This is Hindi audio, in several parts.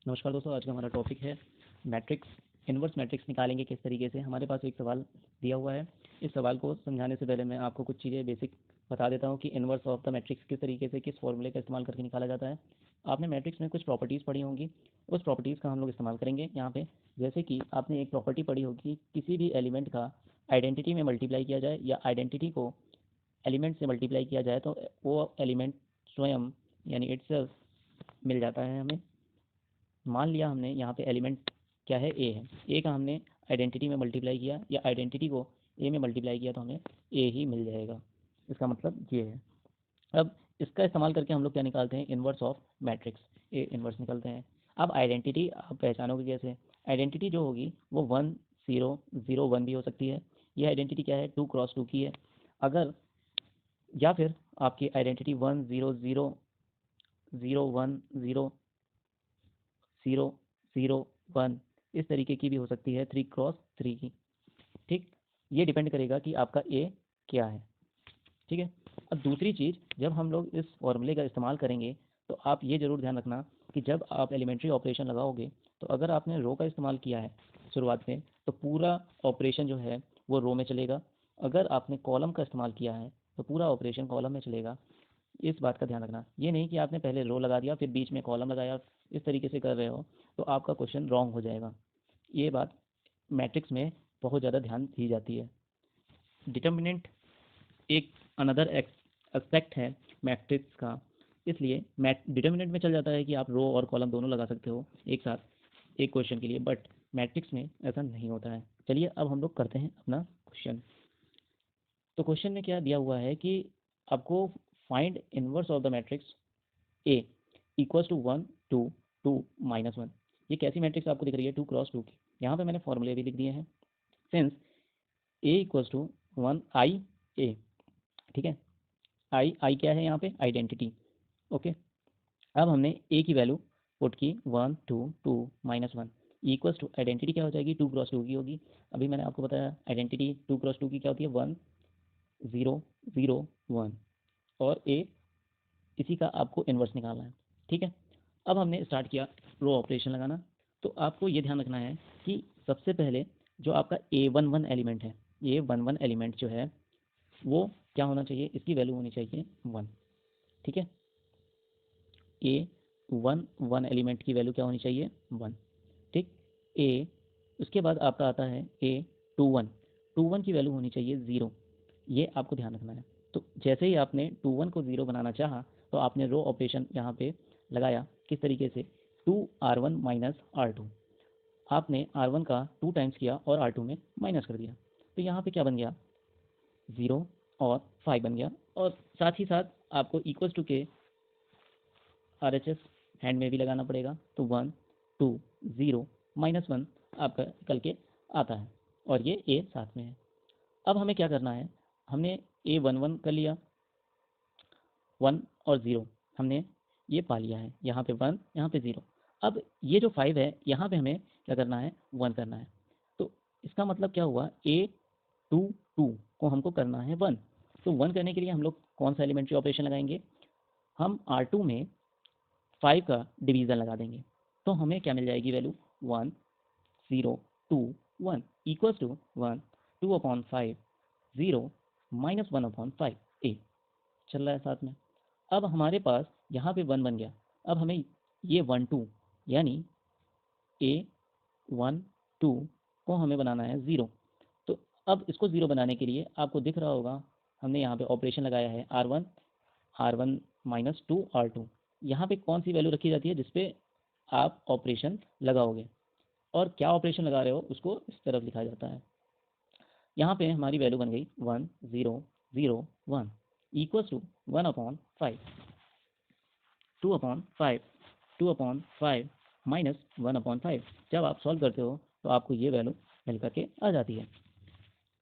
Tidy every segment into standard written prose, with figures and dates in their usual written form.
नमस्कार दोस्तों, आज का हमारा टॉपिक है मैट्रिक्स। इन्वर्स मैट्रिक्स निकालेंगे किस तरीके से। हमारे पास एक सवाल दिया हुआ है। इस सवाल को समझाने से पहले मैं आपको कुछ चीज़ें बेसिक बता देता हूँ कि इन्वर्स ऑफ द मैट्रिक्स किस तरीके से किस फॉर्मूले का इस्तेमाल करके निकाला जाता है। आपने मैट्रिक्स में कुछ प्रॉपर्टीज़ पढ़ी होंगी, उस प्रॉपर्टीज़ का हम लोग इस्तेमाल करेंगे यहाँ पे। जैसे कि आपने एक प्रॉपर्टी पढ़ी होगी, किसी भी एलिमेंट का आइडेंटिटी में मल्टीप्लाई किया जाए या आइडेंटिटी को एलिमेंट से मल्टीप्लाई किया जाए तो वो एलिमेंट स्वयं यानी इट्सेल्फ मिल जाता है हमें। मान लिया हमने यहाँ पे एलिमेंट क्या है, ए है। ए का हमने आइडेंटिटी में मल्टीप्लाई किया या आइडेंटिटी को ए में मल्टीप्लाई किया तो हमें ए ही मिल जाएगा। इसका मतलब ये है। अब इसका इस्तेमाल करके हम लोग क्या निकालते हैं, inverse of matrix, A inverse निकलते हैं। अब आइडेंटिटी आप पहचानोगे कैसे। आइडेंटिटी जो होगी वो 1 0 0 1 भी हो सकती है। ये आइडेंटिटी क्या है, 2 क्रॉस 2 की है। अगर या फिर आपकी आइडेंटिटी 1 0 0 0 0 0 1 इस तरीके की भी हो सकती है, 3 क्रॉस 3 की। ठीक, ये डिपेंड करेगा कि आपका ए क्या है। ठीक है। अब दूसरी चीज़, जब हम लोग इस फॉर्मूले का इस्तेमाल करेंगे तो आप ये ज़रूर ध्यान रखना कि जब आप एलिमेंट्री ऑपरेशन लगाओगे तो अगर आपने रो का इस्तेमाल किया है शुरुआत में तो पूरा ऑपरेशन जो है वो रो में चलेगा। अगर आपने कॉलम का इस्तेमाल किया है तो पूरा ऑपरेशन कॉलम में चलेगा। इस बात का ध्यान रखना। ये नहीं कि आपने पहले रो लगा दिया फिर बीच में कॉलम लगाया, इस तरीके से कर रहे हो तो आपका क्वेश्चन रॉन्ग हो जाएगा। ये बात मैट्रिक्स में बहुत ज़्यादा ध्यान दी जाती है। डिटर्मिनेंट एक अनदर एस्पेक्ट है मैट्रिक्स का, इसलिए मैट डिटर्मिनेंट में चल जाता है कि आप रो और कॉलम दोनों लगा सकते हो एक साथ एक क्वेश्चन के लिए, बट मैट्रिक्स में ऐसा नहीं होता है। चलिए अब हम लोग करते हैं अपना क्वेश्चन। तो क्वेश्चन में क्या दिया हुआ है कि आपको find inverse of the matrix A equals to 1 2 2 -1। ये कैसी मैट्रिक्स आपको दिख रही है, 2 क्रॉस 2 की। यहाँ पे मैंने फॉर्मूले भी लिख दिए हैं। Since A equals to 1 i a। ठीक है, आई क्या है यहाँ पे, आइडेंटिटी। ओके। अब हमने ए की वैल्यू पुट की 1 2 2 -1 इक्वल्स टू आइडेंटिटी क्या हो जाएगी, 2 क्रॉस 2 की होगी। अभी मैंने आपको बताया आइडेंटिटी 2 क्रॉस 2 की क्या होती है, 1 0 0 1। और ए, इसी का आपको इन्वर्स निकालना है। ठीक है। अब हमने स्टार्ट किया रो ऑपरेशन लगाना। तो आपको ये ध्यान रखना है कि सबसे पहले जो आपका A11 एलिमेंट है, A11 एलिमेंट जो है वो क्या होना चाहिए, इसकी वैल्यू होनी चाहिए 1। ठीक है, A11 एलिमेंट की वैल्यू क्या होनी चाहिए, 1। ठीक। ए, उसके बाद आपका आता है A21 की वैल्यू होनी चाहिए 0। ये आपको ध्यान रखना है। तो जैसे ही आपने 21 को 0 बनाना चाहा तो आपने रो ऑपरेशन यहाँ पे लगाया किस तरीके से, 2r1 -r2। आपने r1 का 2 टाइम्स किया और r2 में माइनस कर दिया। तो यहाँ पे क्या बन गया, 0 और 5 बन गया। और साथ ही साथ आपको इक्वल्स टू के RHS हैंड में भी लगाना पड़ेगा। तो 1 2 0 -1 आपका निकल के आता है और ये ए साथ में है। अब हमें क्या करना है, हमने A11 कर लिया, 1 और 0 हमने ये पा लिया है, यहाँ पे 1 यहाँ पे 0। अब ये जो 5 है यहाँ पे हमें क्या करना है, 1 करना है। तो इसका मतलब क्या हुआ, A22 को हमको करना है 1। तो 1 करने के लिए हम लोग कौन सा एलिमेंट्री ऑपरेशन लगाएंगे, हम R2 में 5 का डिवीज़न लगा देंगे। तो हमें क्या मिल जाएगी वैल्यू, 1 0 2 1 इक्वल्स टू 1 2/5 0 -1/5 ए चल रहा है साथ में। अब हमारे पास यहाँ पे 1 बन गया। अब हमें ये 1 2 यानी A12 को हमें बनाना है 0। तो अब इसको 0 बनाने के लिए आपको दिख रहा होगा हमने यहाँ पे ऑपरेशन लगाया है R1 -2 R2। यहाँ पे कौन सी वैल्यू रखी जाती है जिसपे आप ऑपरेशन लगाओगे, और क्या ऑपरेशन लगा रहे हो उसको इस तरफ लिखा जाता है। यहाँ पे हमारी वैल्यू बन गई 1 0 0 1 इक्वल्स टू 1/5 2/5 2/5 -1/5। जब आप सॉल्व करते हो तो आपको ये वैल्यू मिल करके आ जाती है।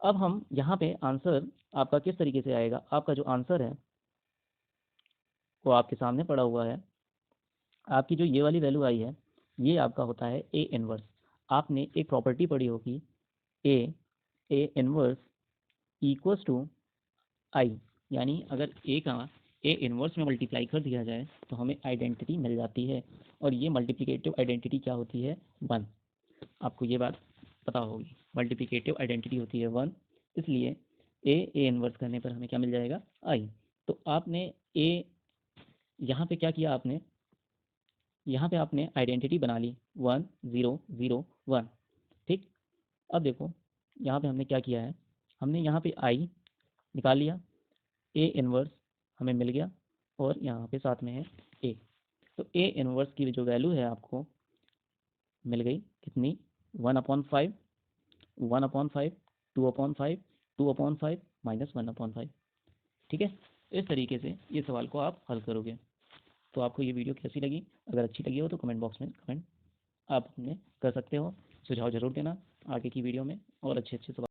अब हम यहाँ पे आंसर आपका किस तरीके से आएगा, आपका जो आंसर है वो आपके सामने पड़ा हुआ है। आपकी जो ये वाली वैल्यू आई है ये आपका होता है ए इनवर्स। आपने एक प्रॉपर्टी पढ़ी होगी, ए ए इनवर्स इक्वल्स टू आई, यानी अगर ए का ए इन्वर्स में मल्टीप्लाई कर दिया जाए तो हमें आइडेंटिटी मिल जाती है, और ये मल्टीप्लिकेटिव आइडेंटिटी क्या होती है? 1। आपको ये बात पता होगी, मल्टीप्लिकेटिव आइडेंटिटी होती है 1। इसलिए ए इन्वर्स करने पर हमें क्या मिल जाएगा? आई। तो आपने ए यहाँ पे क्या किया, आपने यहाँ पे आपने आइडेंटिटी बना ली 1 0 0 1। ठीक। अब देखो यहाँ पे हमने क्या किया है, हमने यहाँ पे आई निकाल लिया, ए इनवर्स हमें मिल गया, और यहाँ पे साथ में है ए। तो ए इनवर्स की जो वैल्यू है आपको मिल गई कितनी? 1/5, 1/5, 2/5, 2/5 -1/5। ठीक है। इस तरीके से ये सवाल को आप हल करोगे। तो आपको ये वीडियो कैसी लगी? अगर अच्छी लगी हो तो कमेंट बॉक्स में कमेंट आप अपने कर सकते हो, सुझाव जरूर देना आगे की वीडियो में और अच्छे अच्छे सवाल